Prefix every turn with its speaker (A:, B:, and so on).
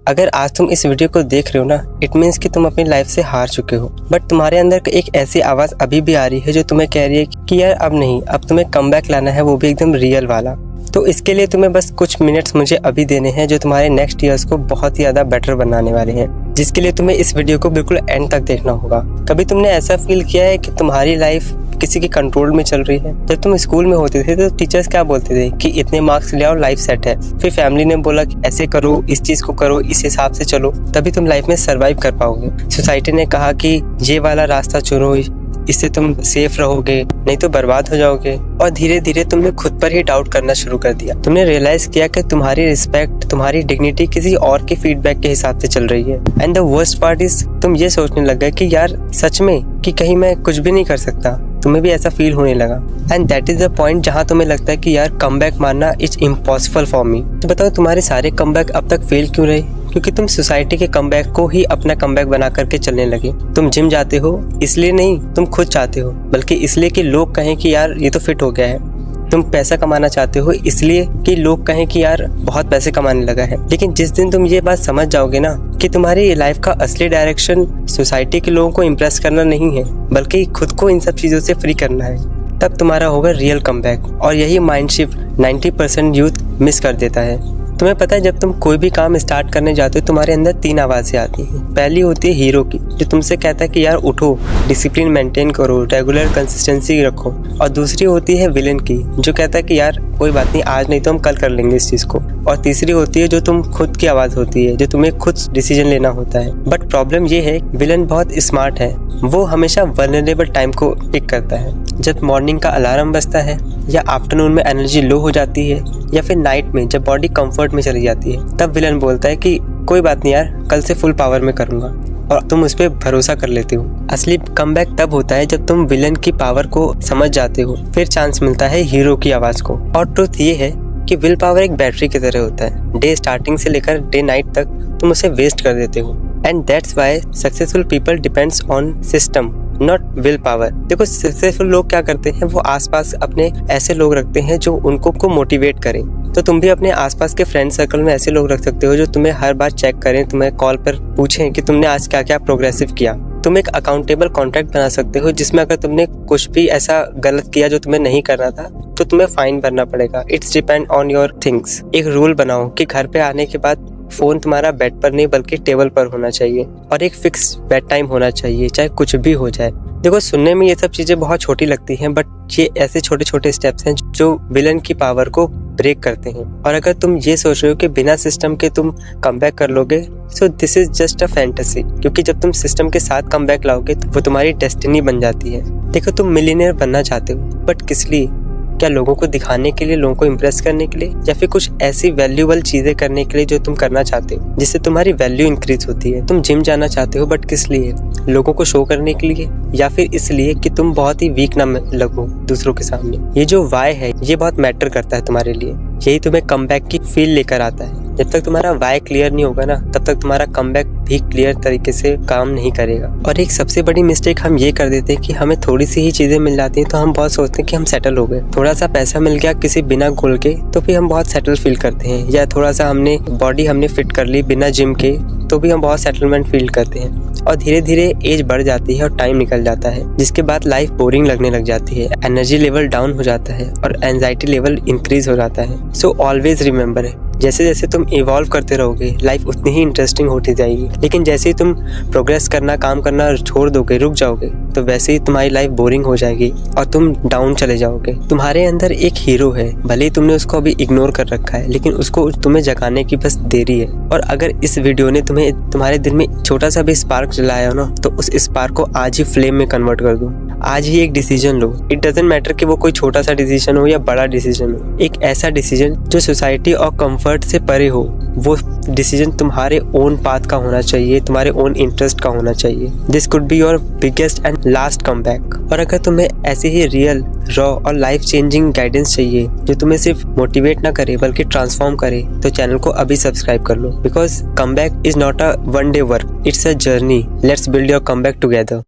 A: अगर आज तुम इस वीडियो को देख रहे हो ना, इट मीन्स कि तुम अपनी लाइफ से हार चुके हो। बट तुम्हारे अंदर एक ऐसी आवाज़ अभी भी आ रही है जो तुम्हें कह रही है कि यार अब नहीं, अब तुम्हें कमबैक लाना है, वो भी एकदम रियल वाला। तो इसके लिए तुम्हें बस कुछ मिनट्स मुझे अभी देने हैं जो तुम्हारे नेक्स्ट ईयर्स को बहुत ही ज़्यादा बेटर बनाने वाले हैं, जिसके लिए तुम्हें इस वीडियो को बिल्कुल एंड तक देखना होगा। कभी तुमने ऐसा फील किया है कि तुम्हारी लाइफ किसी के कंट्रोल में चल रही है? जब तुम स्कूल में होते थे तो टीचर्स क्या बोलते थे कि इतने मार्क्स ले आओ, लाइफ सेट है। फिर फैमिली ने बोला कि ऐसे करो, इस चीज को करो, इस हिसाब से चलो, तभी तुम लाइफ में सरवाइव कर पाओगे। सोसाइटी ने कहा कि ये वाला रास्ता चुनो, इससे तुम सेफ रहोगे, नहीं तो बर्बाद हो जाओगे। और धीरे धीरे तुमने खुद पर ही डाउट करना शुरू कर दिया। तुमने रियलाइज किया कि तुम्हारी रिस्पेक्ट, तुम्हारी डिग्निटी किसी और के फीडबैक के हिसाब से चल रही है। And the worst part is, तुम ये सोचने लग गए कि यार सच में कि कहीं मैं कुछ भी नहीं कर सकता। तुम्हें भी ऐसा फील होने लगा। And that is the point जहाँ तुम्हें लगता है कि यार कमबैक मारना इट्स इम्पॉसिबल फॉर मी। तो बताओ तुम्हारे सारे कमबैक अब तक फेल क्यों रहे? क्योंकि तुम सोसाइटी के कमबैक को ही अपना कमबैक बना करके चलने लगे। तुम जिम जाते हो इसलिए नहीं, तुम खुद चाहते हो, बल्कि इसलिए कि लोग कहें कि यार ये तो फिट हो गया है। तुम पैसा कमाना चाहते हो इसलिए कि लोग कहें कि यार बहुत पैसे कमाने लगा है। लेकिन जिस दिन तुम ये बात समझ जाओगे ना कि तुम्हारी लाइफ का असली डायरेक्शन सोसाइटी के लोगों को इम्प्रेस करना नहीं है, बल्कि खुद को इन सब चीज़ों से फ्री करना है, तब तुम्हारा होगा रियल कमबैक। और यही माइंड शिफ्ट 90% यूथ मिस कर देता है। तुम्हें पता है, जब तुम कोई भी काम स्टार्ट करने जाते हो तुम्हारे अंदर 3 आवाज़ें आती हैं। पहली होती है हीरो की, जो तुमसे कहता है कि यार उठो, डिसिप्लिन मेंटेन करो, रेगुलर कंसिस्टेंसी रखो। और दूसरी होती है विलेन की, जो कहता है कि यार कोई बात नहीं, आज नहीं तो हम कल कर लेंगे इस चीज़ को। और तीसरी होती है जो तुम खुद की आवाज़ होती है, जो तुम्हें खुद डिसीजन लेना होता है। बट प्रॉब्लम ये है, विलेन बहुत स्मार्ट है। वो हमेशा वल्नरेबल टाइम को पिक करता है, जब मॉर्निंग का अलार्म बजता है, या आफ्टरनून में एनर्जी लो हो जाती है, या फिर नाइट में जब बॉडी कंफर्ट में चली जाती है। तब विलन बोलता है कि कोई बात नहीं यार, कल से फुल पावर में करूंगा, और तुम उस पर भरोसा कर लेते हो। असली कमबैक तब होता है जब तुम विलन की पावर को समझ जाते हो, फिर चांस मिलता है हीरो की आवाज को। और ट्रुथ ये है कि विल पावर एक बैटरी की तरह होता है। डे स्टार्टिंग से लेकर डे नाइट तक तुम उसे वेस्ट कर देते हो। And that's why successful people depends on system, not will power. देखो, सक्सेसफुल लोग क्या करते हैं, वो आसपास अपने ऐसे लोग रखते हैं जो उनको मोटिवेट करें। तो तुम भी अपने आसपास के फ्रेंड सर्कल में ऐसे लोग रख सकते हो जो तुम्हें हर बार चेक करें, तुम्हें कॉल पर पूछें कि तुमने आज क्या क्या प्रोग्रेसिव किया। तुम एक अकाउंटेबल कॉन्ट्रैक्ट बना सकते हो, जिसमें अगर तुमने कुछ भी ऐसा गलत किया जो तुम्हें नहीं करना था तो तुम्हें फाइन भरना पड़ेगा। It's depend on your things. एक रूल बनाओ कि घर पे आने के बाद फोन तुम्हारा बेड पर नहीं बल्कि टेबल पर होना चाहिए, और एक फिक्स बेड टाइम होना चाहिए, चाहे कुछ भी हो जाए। देखो, सुनने में ये सब चीजें बहुत छोटी लगती हैं, बट ये ऐसे छोटे छोटे स्टेप्स हैं जो विलन की पावर को ब्रेक करते हैं। और अगर तुम ये सोच रहे हो कि बिना सिस्टम के तुम कमबैक कर लोगे, so this is just a fantasy. क्योंकि जब तुम सिस्टम के साथ कमबैक लाओगे तो वो तुम्हारी डेस्टिनी बन जाती है। देखो, तुम मिलियनेयर बनना चाहते हो, बट किस लिए? क्या लोगों को दिखाने के लिए, लोगों को इम्प्रेस करने के लिए, या फिर कुछ ऐसी वैल्यूएबल चीजें करने के लिए जो तुम करना चाहते हो, जिससे तुम्हारी वैल्यू इंक्रीज होती है? तुम जिम जाना चाहते हो, बट किस लिए? लोगों को शो करने के लिए, या फिर इसलिए कि तुम बहुत ही वीक ना लगो दूसरों के सामने? ये जो वाई है, ये बहुत मैटर करता है तुम्हारे लिए। यही तुम्हें कमबैक की फील लेकर आता है। जब तक तुम्हारा वाई क्लियर नहीं होगा ना, तब तक तुम्हारा कमबैक भी क्लियर तरीके से काम नहीं करेगा। और एक सबसे बड़ी मिस्टेक हम ये कर देते हैं कि हमें थोड़ी सी ही चीजें मिल जाती हैं तो हम बहुत सोचते हैं कि हम सेटल हो गए। थोड़ा सा पैसा मिल गया किसी बिना गोल के तो भी हम बहुत सेटल फील करते हैं, या थोड़ा सा बॉडी हमने फिट कर ली बिना जिम के तो भी हम बहुत सेटलमेंट फील करते हैं। और धीरे धीरे एज बढ़ जाती है और टाइम निकल जाता है, जिसके बाद लाइफ बोरिंग लगने लग जाती है, एनर्जी लेवल डाउन हो जाता है और एंजाइटी लेवल इंक्रीज हो जाता है। सो ऑलवेज रिमेंबर, जैसे जैसे तुम इवॉल्व करते रहोगे लाइफ उतनी ही इंटरेस्टिंग होती जाएगी। लेकिन जैसे ही तुम प्रोग्रेस करना, काम करना छोड़ दोगे, रुक जाओगे, तो वैसे ही तुम्हारी लाइफ बोरिंग हो जाएगी और तुम डाउन चले जाओगे। तुम्हारे अंदर एक हीरो है, भले ही तुमने उसको अभी इग्नोर कर रखा है, लेकिन उसको तुम्हें जगाने की बस देरी है। और अगर इस वीडियो ने तुम्हारे दिल में छोटा सा भी स्पार्क जलाया हो ना, तो उस स्पार्क को आज ही फ्लेम में कन्वर्ट कर दो। आज ही एक decision low. It doesn't matter कि वो कोई छोटा सा डिसीजन हो या बड़ा डिसीजन हो। एक ऐसा डिसीजन जो सोसाइटी और कंफर्ट से परे हो। वो डिसीजन तुम्हारे ओन पाथ का होना चाहिए, तुम्हारे ओन इंटरेस्ट का होना चाहिए। This could be your biggest and last comeback. और अगर तुम्हें ऐसे ही रियल, रॉ और लाइफ चेंजिंग गाइडेंस चाहिए जो तुम्हें सिर्फ मोटिवेट ना करे बल्कि ट्रांसफॉर्म करे, तो चैनल को अभी सब्सक्राइब कर लो। Because comeback is not a one day work, it's a journey. Let's build your comeback together.